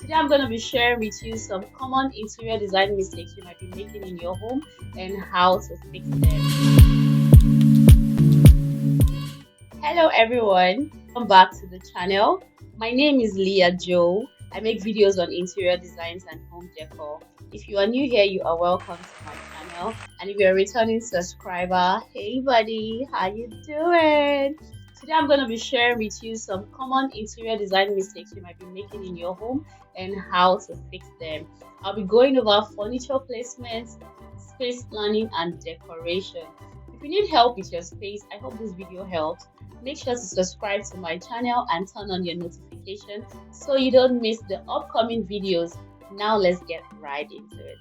Today I'm going to be sharing with you some common interior design mistakes you might be making in your home and how to fix them. Hello everyone, welcome back to the channel. My name is Leah Joe. I make videos on interior designs and home decor. If you are new here, you are welcome to my channel. And if you're a returning subscriber, hey buddy, how you doing? Today I'm going to be sharing with you some common interior design mistakes you might be making in your home and how to fix them. I'll be going over furniture placements, space planning and decoration. If you need help with your space, I hope this video helps. Make sure to subscribe to my channel and turn on your notification so you don't miss the upcoming videos. Now let's get right into it.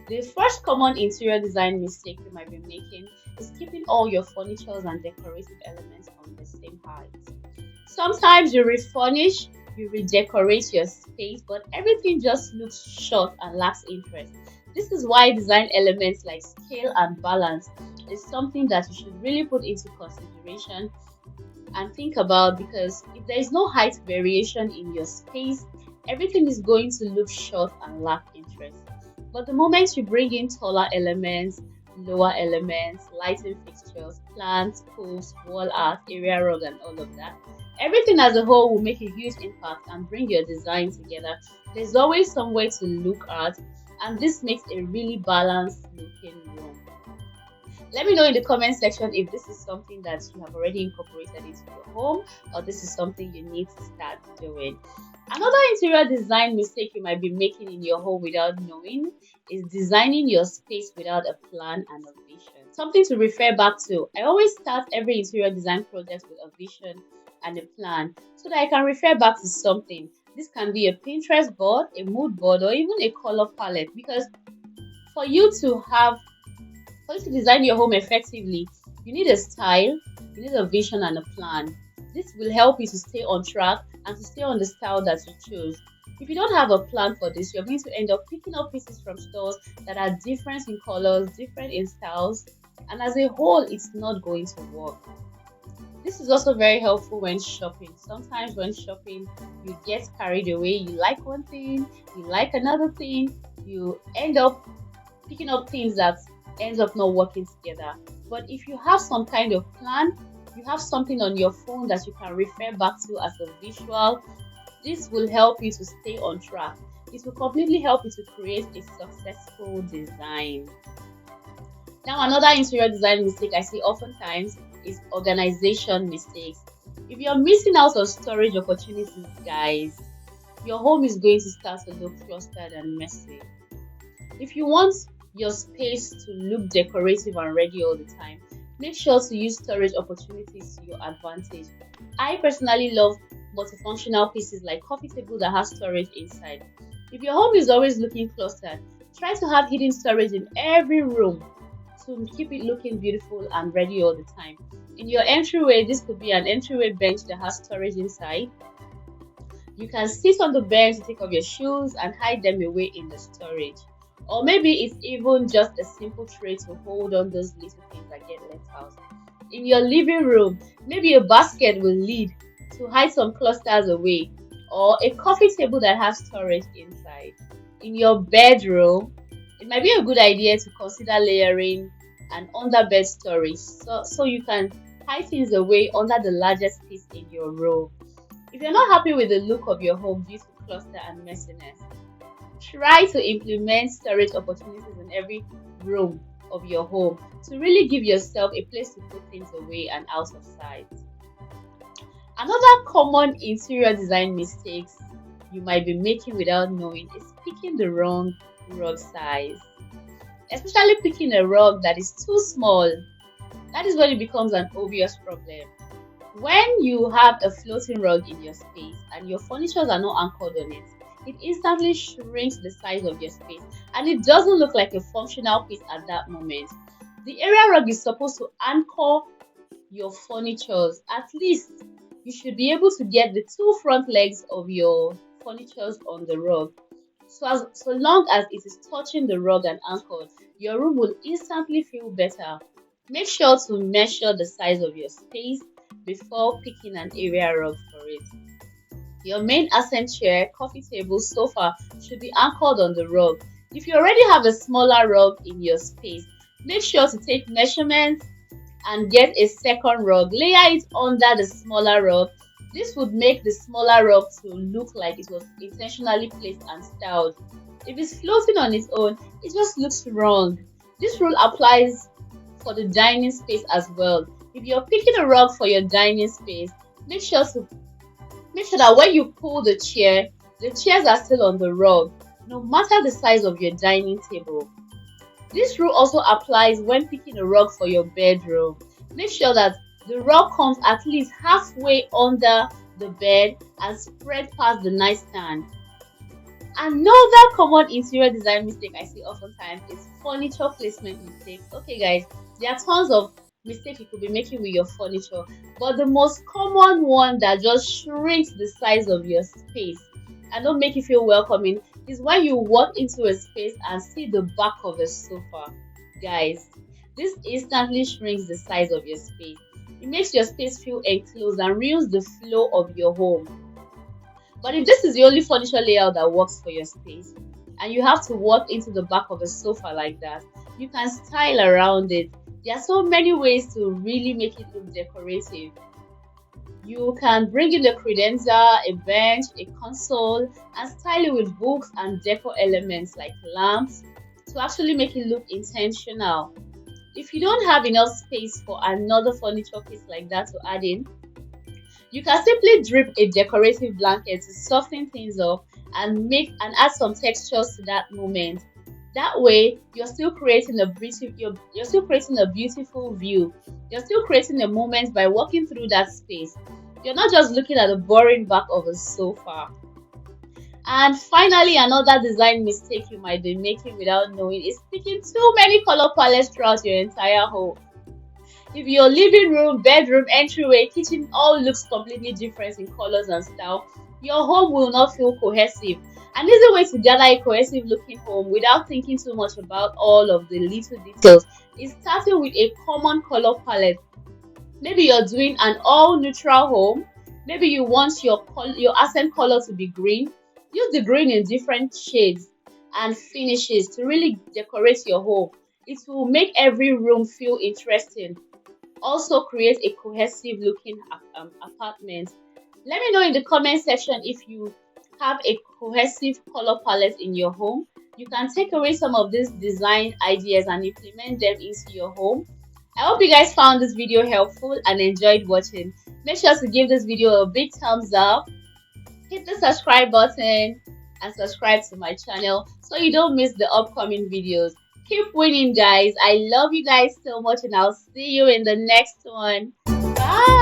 The first common interior design mistake you might be making is keeping all your furniture and decorative elements on the same height. Sometimes you refurnish, you redecorate your space, but everything just looks short and lacks interest. This is why design elements like scale and balance is something that you should really put into consideration and think about, because if there is no height variation in your space, everything is going to look short and lack interest. But the moment you bring in taller elements, lower elements, lighting fixtures, plants, posts, wall art, area rug and all of that, everything as a whole will make a huge impact and bring your design together. There's always some way to look at, and this makes a really balanced looking room. Let me know in the comment section if this is something that you have already incorporated into your home or this is something you need to start doing. Another interior design mistake you might be making in your home without knowing is designing your space without a plan and a vision. Something to refer back to. I always start every interior design project with a vision and a plan so that I can refer back to something. This can be a Pinterest board, a mood board, or even a color palette, because for you to design your home effectively, you need a style, you need a vision and a plan. This will help you to stay on track and to stay on the style that you choose. If you don't have a plan for this, you're going to end up picking up pieces from stores that are different in colors, different in styles, and as a whole, it's not going to work. This is also very helpful when shopping. Sometimes when shopping, you get carried away. You like one thing, you like another thing, you end up picking up things that ends up not working together. But if you have some kind of plan, you have something on your phone that you can refer back to as a visual, this will help you to stay on track. It will completely help you to create a successful design. Now, another interior design mistake I see oftentimes is organization mistakes. If you're missing out on storage opportunities, guys, your home is going to start to look clustered and messy. If you want your space to look decorative and ready all the time, make sure to use storage opportunities to your advantage. I personally love multifunctional pieces like coffee table that has storage inside. If your home is always looking clustered, try to have hidden storage in every room to keep it looking beautiful and ready all the time. In your entryway, this could be an entryway bench that has storage inside. You can sit on the bench to take off your shoes and hide them away in the storage. Or maybe it's even just a simple tray to hold on those little things that get left out. In your living room, maybe a basket will lead to hide some clusters away, or a coffee table that has storage inside. In your bedroom, it might be a good idea to consider layering an underbed storage so you can hide things away under the largest piece in your room. If you're not happy with the look of your home due to cluster and messiness, try to implement storage opportunities in every room of your home to really give yourself a place to put things away and out of sight. Another common interior design mistakes you might be making without knowing is picking the wrong rug size. Especially picking a rug that is too small. That is when it becomes an obvious problem. When you have a floating rug in your space and your furniture are not anchored on it, it instantly shrinks the size of your space and it doesn't look like a functional piece at that moment. The area rug is supposed to anchor your furniture. At least you should be able to get the two front legs of your furniture on the rug. So long as it is touching the rug and anchored, your room will instantly feel better. Make sure to measure the size of your space before picking an area rug for it. Your main accent chair, coffee table, sofa should be anchored on the rug. If you already have a smaller rug in your space, make sure to take measurements and get a second rug. Layer it under the smaller rug. This would make the smaller rug to look like it was intentionally placed and styled. If it's floating on its own, it just looks wrong. This rule applies for the dining space as well. If you're picking a rug for your dining space, make sure to make sure that when you pull the chairs are still on the rug, no matter the size of your dining table. This rule also applies when picking a rug for your bedroom. Make sure that the rug comes at least halfway under the bed and spread past the nightstand. Another common interior design mistake I see oftentimes is furniture placement mistakes. Okay, guys, there are tons of mistakes you could be making with your furniture, but the most common one that just shrinks the size of your space and don't make you feel welcoming is when you walk into a space and see the back of a sofa. Guys, this instantly shrinks the size of your space. It makes your space feel enclosed and ruins the flow of your home. But if this is the only furniture layout that works for your space, and you have to walk into the back of a sofa like that, you can style around it. There are so many ways to really make it look decorative. You can bring in a credenza, a bench, a console, and style it with books and decor elements like lamps to actually make it look intentional. If you don't have enough space for another furniture piece like that to add in, you can simply drip a decorative blanket to soften things up and add some textures to that moment. That way, you're still creating a beautiful view. You're still creating a moment by walking through that space. You're not just looking at the boring back of a sofa. And finally, another design mistake you might be making without knowing is picking too many color palettes throughout your entire home. If your living room, bedroom, entryway, kitchen all looks completely different in colors and style, your home will not feel cohesive. An easy way to gather a cohesive looking home without thinking too much about all of the little details is starting with a common color palette. Maybe you're doing an all neutral home. Maybe you want your accent color to be green. Use the green in different shades and finishes to really decorate your home. It will make every room feel interesting. Also create a cohesive looking apartment. Let me know in the comment section if you have a cohesive color palette in your home. You can take away some of these design ideas and implement them into your home. I hope you guys found this video helpful and enjoyed watching. Make sure to give this video a big thumbs up, hit the subscribe button, and subscribe to my channel so you don't miss the upcoming videos. Keep winning, guys. I love you guys so much, and I'll see you in the next one. Bye.